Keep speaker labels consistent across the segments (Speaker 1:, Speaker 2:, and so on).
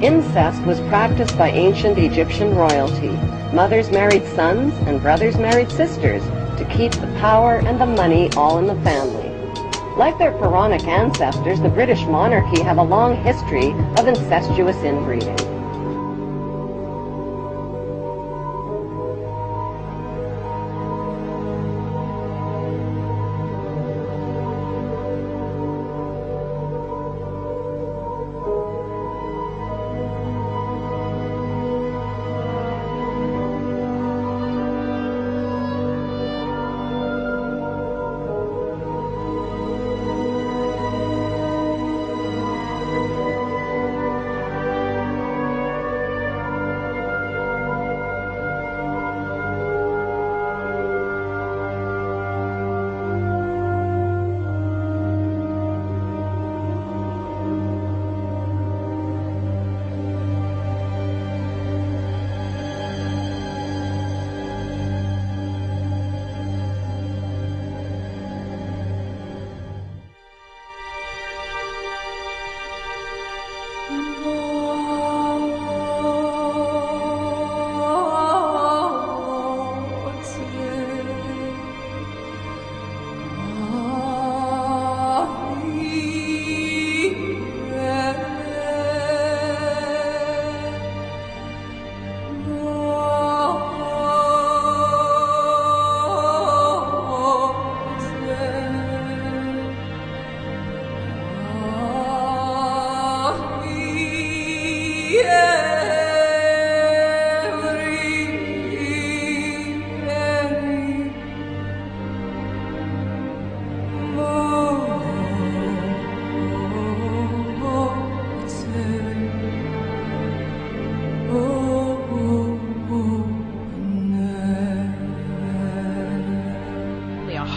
Speaker 1: Incest was practiced by ancient Egyptian royalty. Mothers married sons and brothers married sisters to keep the power and the money all in the family. Like their Pharaonic ancestors, the British monarchy have a long history of incestuous inbreeding.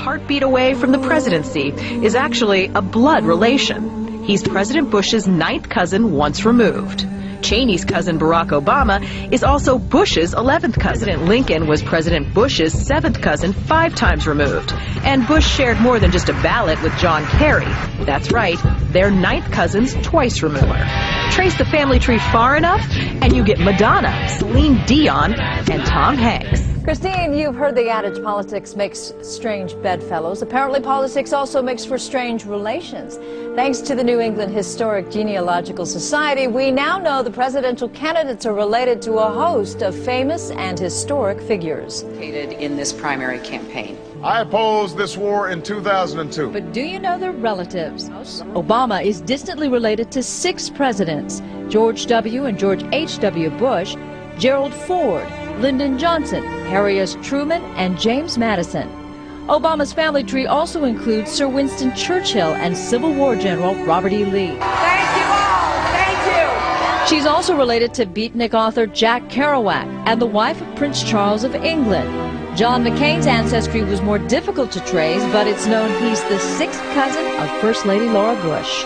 Speaker 2: Heartbeat away from the presidency is actually a blood relation. He's President Bush's 9th cousin once removed. Cheney's cousin Barack Obama is also Bush's 11th cousin. President Lincoln was President Bush's 7th cousin 5 times removed. And Bush shared more than just a ballot with John Kerry. That's right, they're 9th cousins twice removed. Trace the family tree far enough and you get Madonna, Celine Dion, and Tom Hanks.
Speaker 3: Christine, you've heard the adage politics makes strange bedfellows. Apparently politics also makes for strange relations. Thanks to the New England Historic Genealogical Society, we now know the presidential candidates are related to a host of famous and historic figures.
Speaker 4: In this primary campaign.
Speaker 5: I opposed this war in 2002.
Speaker 3: But do you know their relatives? Obama is distantly related to 6 presidents: George W. and George H.W. Bush, Gerald Ford, Lyndon Johnson, Harry S. Truman, and James Madison. Obama's family tree also includes Sir Winston Churchill and Civil War General Robert E. Lee.
Speaker 6: Thank you all. Thank you.
Speaker 3: She's also related to beatnik author Jack Kerouac and the wife of Prince Charles of England. John McCain's ancestry was more difficult to trace, but it's known he's the 6th cousin of First Lady Laura Bush.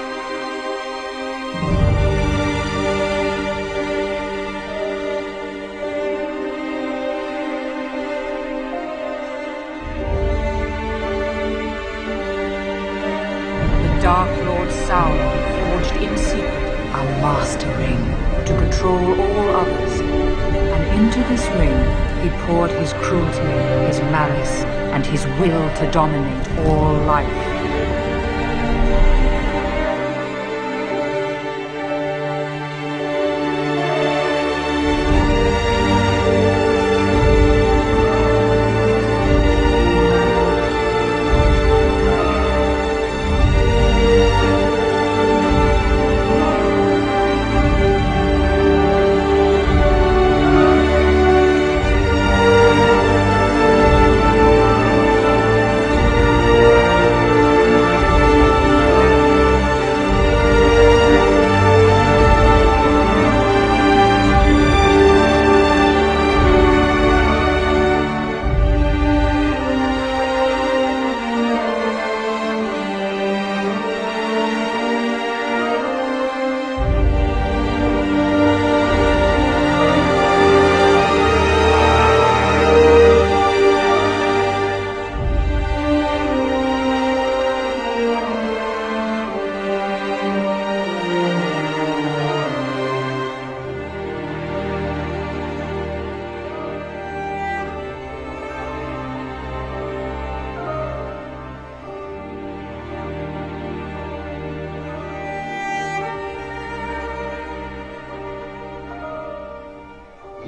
Speaker 7: Dark Lord Sauron forged in secret a master ring to control all others, and into this ring he poured his cruelty, his malice, and his will to dominate all life.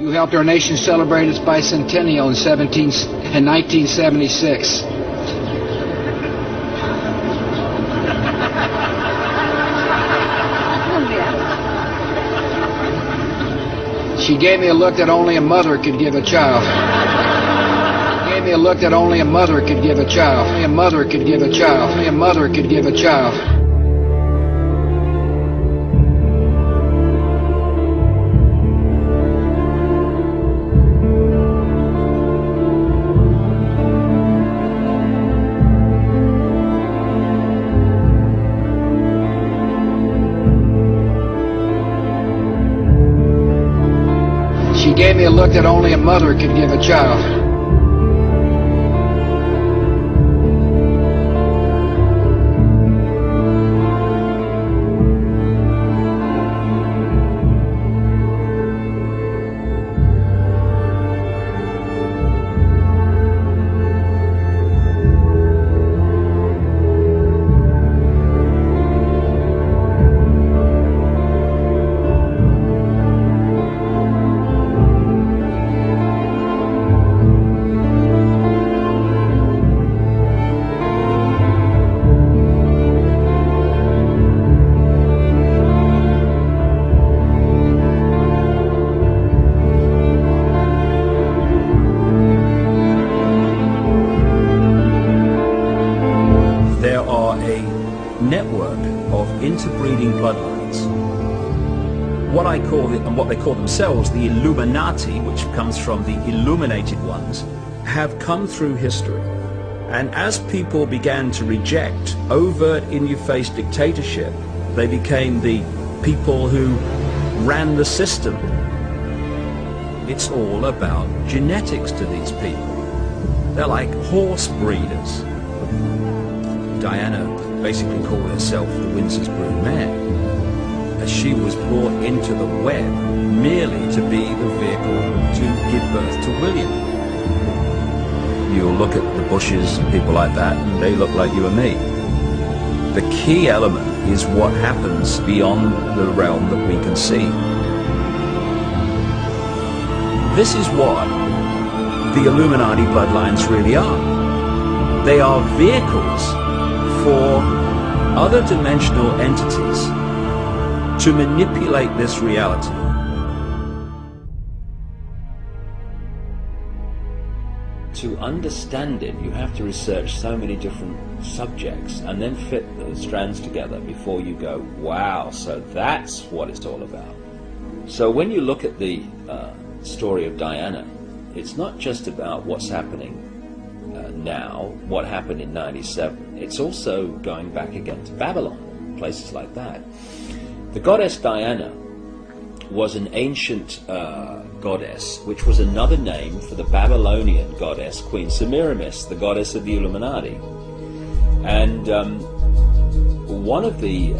Speaker 8: You helped our nation celebrate its bicentennial in 1976. She gave me a look that only a mother could give a child. She gave me a look that only a mother could give a child. Only a mother could give a child. Only a mother could give a child. She gave me a look that only a mother could give a child.
Speaker 9: Network of interbreeding bloodlines. What I call it, and what they call themselves, the Illuminati, which comes from the illuminated ones, have come through history. And as people began to reject overt, in-your-face dictatorship, they became the people who ran the system. It's all about genetics to these people. They're like horse breeders. Diana basically called herself the Windsor's brood mare, as she was brought into the web merely to be the vehicle to give birth to William. You'll look at the Bushes and people like that, and they look like you and me. The key element is what happens beyond the realm that we can see. This is what the Illuminati bloodlines really are. They are vehicles for other dimensional entities to manipulate this reality. To understand it, you have to research so many different subjects and then fit the strands together before you go, wow, so that's what it's all about. So when you look at the story of Diana, it's not just about what's happening now, what happened in 97. It's also going back again to Babylon, places like that. The goddess Diana was an ancient goddess, which was another name for the Babylonian goddess Queen Semiramis, the goddess of the Illuminati. And one of the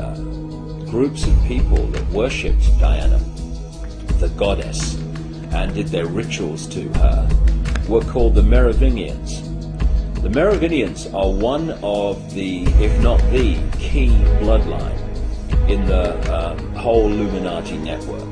Speaker 9: groups of people that worshipped Diana, the goddess, and did their rituals to her, were called the Merovingians. The Merovingians are one of the, if not the, key bloodline in the whole Illuminati network.